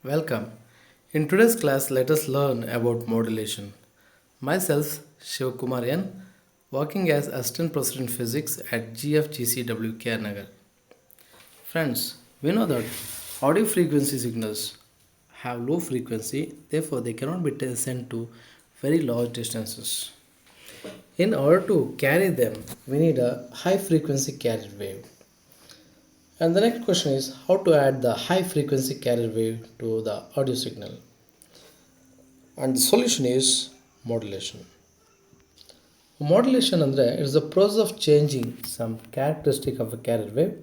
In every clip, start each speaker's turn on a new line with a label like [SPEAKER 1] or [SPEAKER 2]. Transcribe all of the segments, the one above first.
[SPEAKER 1] Welcome. In today's class, let us learn about modulation. Myself, Shivakumar N, working as Assistant Professor in Physics at GFGCW Nagar. Friends, we know that audio frequency signals have low frequency, therefore, they cannot be sent to very large distances. In order to carry them, we need a high frequency carrier wave. And the next question is how to add the high frequency carrier wave to the audio signal. And the solution is modulation. Modulation andre is the process of changing some characteristic of a carrier wave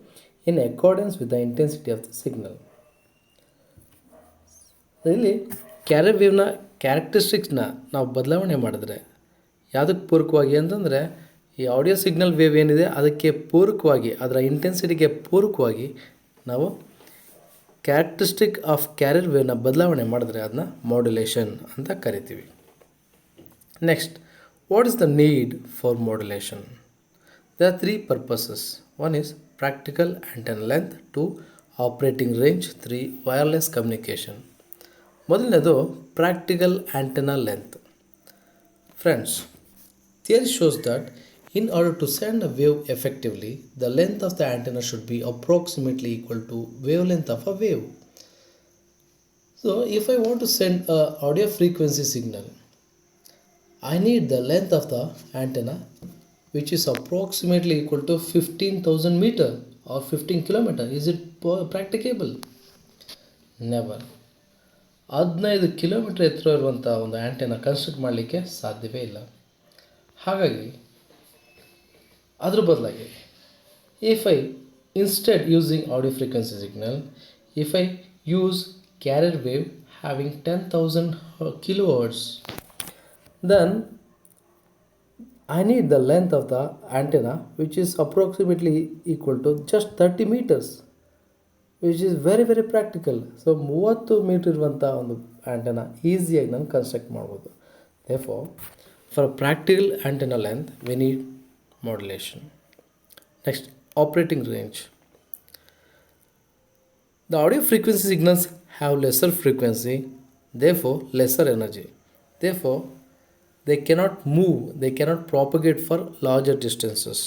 [SPEAKER 1] in accordance with the intensity of the signal. ಇಲ್ಲಿ carrier ವೇವ್ನ ಕ್ಯಾರೆಕ್ಟರಿಸ್ಟಿಕ್ಸ್ನ ನಾವು ಬದಲಾವಣೆ ಮಾಡಿದ್ರೆ ಯಾವುದಕ್ಕೆ ಪೂರಕವಾಗಿ ಅಂತಂದರೆ ಈ audio signal wave ಏನಿದೆ ಅದಕ್ಕೆ ಪೂರಕವಾಗಿ ಅದರ ಇಂಟೆನ್ಸಿಟಿಗೆ ಪೂರಕವಾಗಿ ನಾವು ಕ್ಯಾರೆಕ್ಟರಿಸ್ಟಿಕ್ ಆಫ್ ಕ್ಯಾರಿಯರ್ ವೇವ್ನ ಬದಲಾವಣೆ ಮಾಡಿದ್ರೆ ಅದನ್ನ ಮಾಡ್ಯುಲೇಷನ್ ಅಂತ ಕರಿತೀವಿ. Next, what is the need for modulation? There are three purposes. One is practical antenna length, two operating range, three wireless communication. ಮೊದಲನೇದು practical antenna length. Friends, theory shows that in order to send a wave effectively, the length of the antenna should be approximately equal to wavelength of a wave. So if I want to send a audio frequency signal, I need the length of the antenna which is approximately equal to 15,000 meter or 15 kilometer. Is it practicable? Never. 15 kilometre ಎತ್ತರ ಇರುವಂಥ ಒಂದು antenna construct ಮಾಡಲಿಕ್ಕೆ ಸಾಧ್ಯವೇ ಇಲ್ಲ. ಹಾಗಾಗಿ ಅದ್ರ ಬದಲಾಗಿ if I instead using audio frequency signal, if I use carrier wave having 10,000 kilohertz, then I need the length of the antenna which is approximately equal to just 30 meters, which is very practical. So 30 metre ಇರುವಂಥ ಒಂದು antenna ಈಸಿಯಾಗಿ ನಾನು construct ಮಾಡ್ಬೋದು. Therefore, for a practical antenna length we need modulation. Next, operating range. The audio frequency signals have lesser frequency, therefore lesser energy. Therefore, they cannot move, they cannot propagate for larger distances.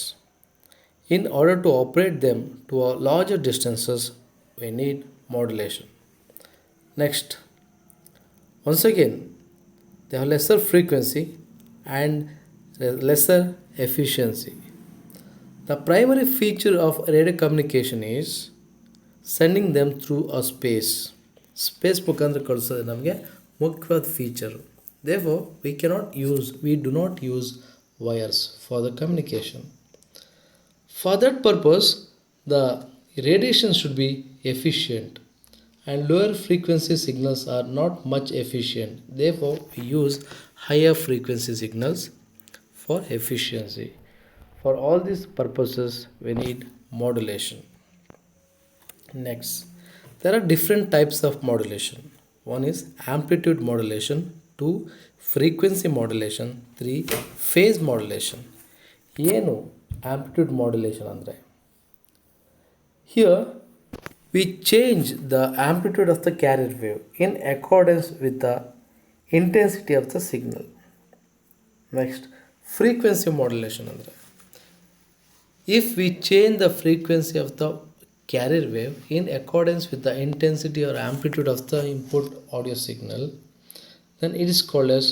[SPEAKER 1] In order to operate them to a larger distances, we need modulation. Next, once again, they have lesser frequency and lesser efficiency. The primary feature of radio communication is sending them through a space. Space ಮುಖಾಂತರ ಕಳಿಸೋದು ನಮಗೆ ಮುಖ್ಯವಾದ feature. Therefore, we do not use wires for the communication. For that purpose, the radiation should be efficient and lower frequency signals are not much efficient. Therefore, we use higher frequency signals for efficiency. For all these purposes, we need modulation. Next, there are different types of modulation. One is amplitude modulation, 2 frequency modulation, 3 phase modulation. ಏನು amplitude modulation ಅಂದರೆ, here we change the amplitude of the carrier wave in accordance with the intensity of the signal. Next, frequency modulation ಅಂದರೆ, if we change the frequency of the carrier wave in accordance with the intensity or amplitude of the input audio signal, then it is called as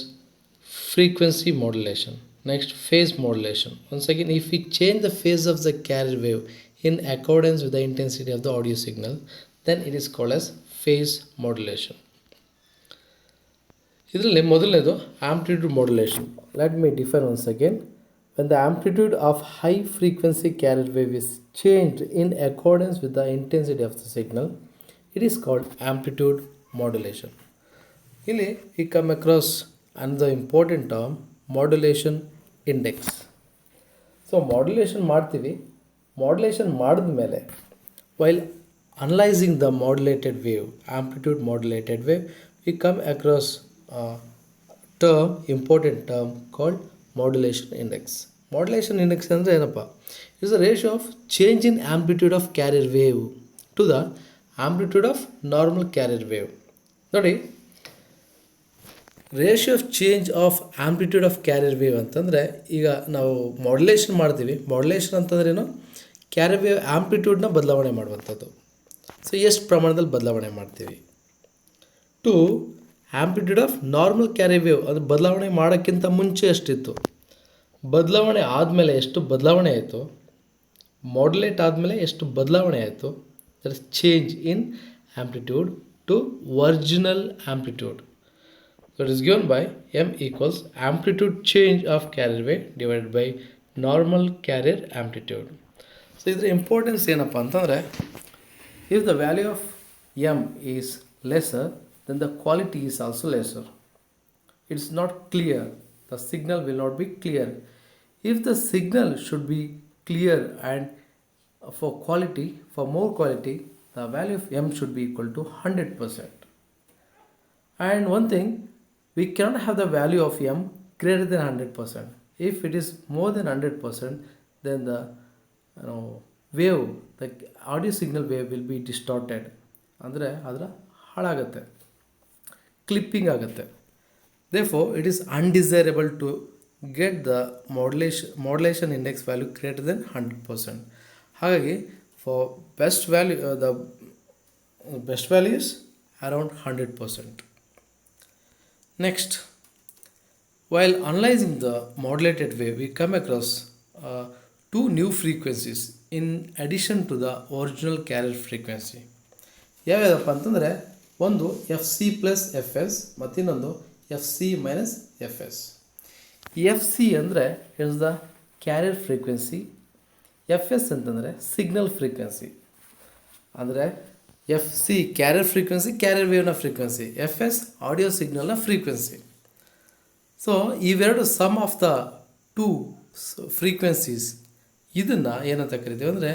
[SPEAKER 1] frequency modulation. Next, phase modulation. Once again, if we change the phase of the carrier wave in accordance with the intensity of the audio signal, then it is called as phase modulation. ಇದರಲ್ಲಿ ಮೊದಲನೇದು amplitude modulation. Let me define once again. When the amplitude of high frequency carrier wave is changed in accordance with the intensity of the signal, it is called amplitude modulation. ಇಲ್ಲಿ we come across another important term, modulation index. So modulation ಮಾಡ್ತೀವಿ. Modulation ಮಾಡಿದ್ಮೇಲೆ while analyzing the modulated wave, amplitude modulated wave, we come across a term, important term called modulation index. Modulation index ಅಂದರೆ ಏನಪ್ಪ? It is the ratio of change in amplitude of carrier wave to the amplitude of normal carrier wave. ನೋಡಿ, ratio of change of amplitude of carrier wave ಅಂತಂದರೆ, ಈಗ ನಾವು modulation ಮಾಡ್ತೀವಿ. Modulation ಅಂತಂದ್ರೇನು, carrier wave ಆಂಪ್ಲಿಟ್ಯೂಡ್ನ ಬದಲಾವಣೆ ಮಾಡುವಂಥದ್ದು. ಸೊ ಎಷ್ಟು ಪ್ರಮಾಣದಲ್ಲಿ ಬದಲಾವಣೆ ಮಾಡ್ತೀವಿ. To amplitude of normal carrier wave, ಅದು ಬದಲಾವಣೆ ಮಾಡೋಕ್ಕಿಂತ ಮುಂಚೆ ಎಷ್ಟಿತ್ತು, ಬದಲಾವಣೆ ಆದಮೇಲೆ ಎಷ್ಟು ಬದಲಾವಣೆ ಆಯಿತು, ಮಾಡ್ಯುಲೇಟ್ ಆದಮೇಲೆ ಎಷ್ಟು ಬದಲಾವಣೆ ಆಯಿತು, that is change in amplitude to original amplitude. That is given by m equals amplitude change of carrier wave divided by normal carrier amplitude. So ಇದರ ಇಂಪಾರ್ಟೆನ್ಸ್ ಏನಪ್ಪ ಅಂತಂದರೆ, if the value of m is lesser then the quality is also lesser. It's not clear, the signal will not be clear. If the signal should be clear and for quality, for more quality, the value of m should be equal to 100%. And one thing, we cannot have the value of m greater than 100%. If it is more than 100%, then the wave, the audio signal wave will be distorted. ಅಂದರೆ ಅದರ ಹಾಳಾಗುತ್ತೆ, clipping ಆಗುತ್ತೆ. Therefore, it is undesirable to get the modulation index value greater than 100%. ಹಾಗಾಗಿ for best value, the best value is around 100%. Next, while analyzing the modulated wave, we come across two new frequencies in addition to the original carrier frequency. ಯಾವ್ಯಾವಪ್ಪ ಅಂತಂದರೆ, ಒಂದು F C plus F S ಮತ್ತು ಇನ್ನೊಂದು F C minus F S. F C ಅಂದರೆ it's the carrier frequency, F S ಅಂತಂದರೆ signal frequency. ಅಂದರೆ F C carrier frequency, carrier ವೇವ್ನ frequency, F S audio ಸಿಗ್ನಲ್ನ ಫ್ರೀಕ್ವೆನ್ಸಿ. ಸೊ ಇವೆರಡು sum of the two frequencies, ಇದನ್ನು ಏನಂತ ಕರಿತೀವಿ ಅಂದರೆ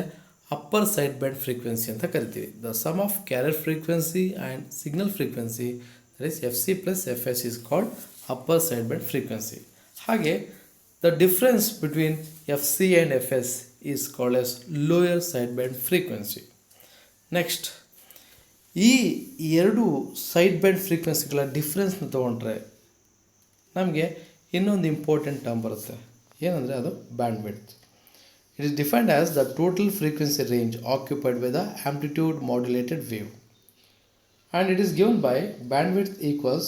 [SPEAKER 1] ಅಪ್ಪರ್ ಸೈಡ್ ಬ್ಯಾಂಡ್ ಫ್ರೀಕ್ವೆನ್ಸಿ ಅಂತ ಕರಿತೀವಿ. The sum of carrier frequency and signal frequency, that is F C plus F S is called upper side band frequency. ಹಾಗೆ the difference between F C and F S is called as lower side band frequency. Next, ಈ ಎರಡು side band ಫ್ರೀಕ್ವೆನ್ಸಿಗಳ ಡಿಫ್ರೆನ್ಸ್ನ ತೊಗೊಂಡ್ರೆ ನಮಗೆ ಇನ್ನೊಂದು important term ಬರುತ್ತೆ. ಏನಂದರೆ ಅದು band width. It is defined as the total frequency range occupied by the amplitude modulated wave, and it is given by bandwidth equals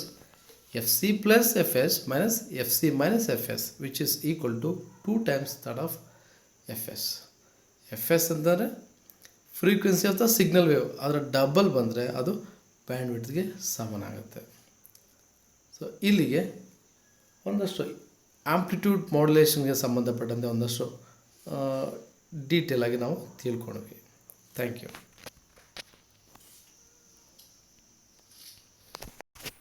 [SPEAKER 1] fc plus fs minus fc minus fs, which is equal to 2 times that of fs. fs ಅಂದರೆ frequency of the signal wave, ಅದರ double ಬಂದರೆ ಅದು ಬ್ಯಾಂಡ್ವಿಡ್ತ್ಗೆ ಸಮನಾಗುತ್ತೆ. So ಇಲ್ಲಿಗೆ ಒಂದಷ್ಟು amplitude ಮಾಡ್ಯುಲೇಷನ್ಗೆ ಸಂಬಂಧಪಟ್ಟಂತೆ ಒಂದಷ್ಟು ಡೀಟೇಲಾಗಿ ನಾವು ತಿಳ್ಕೊಂಡ್ವಿ. Thank you.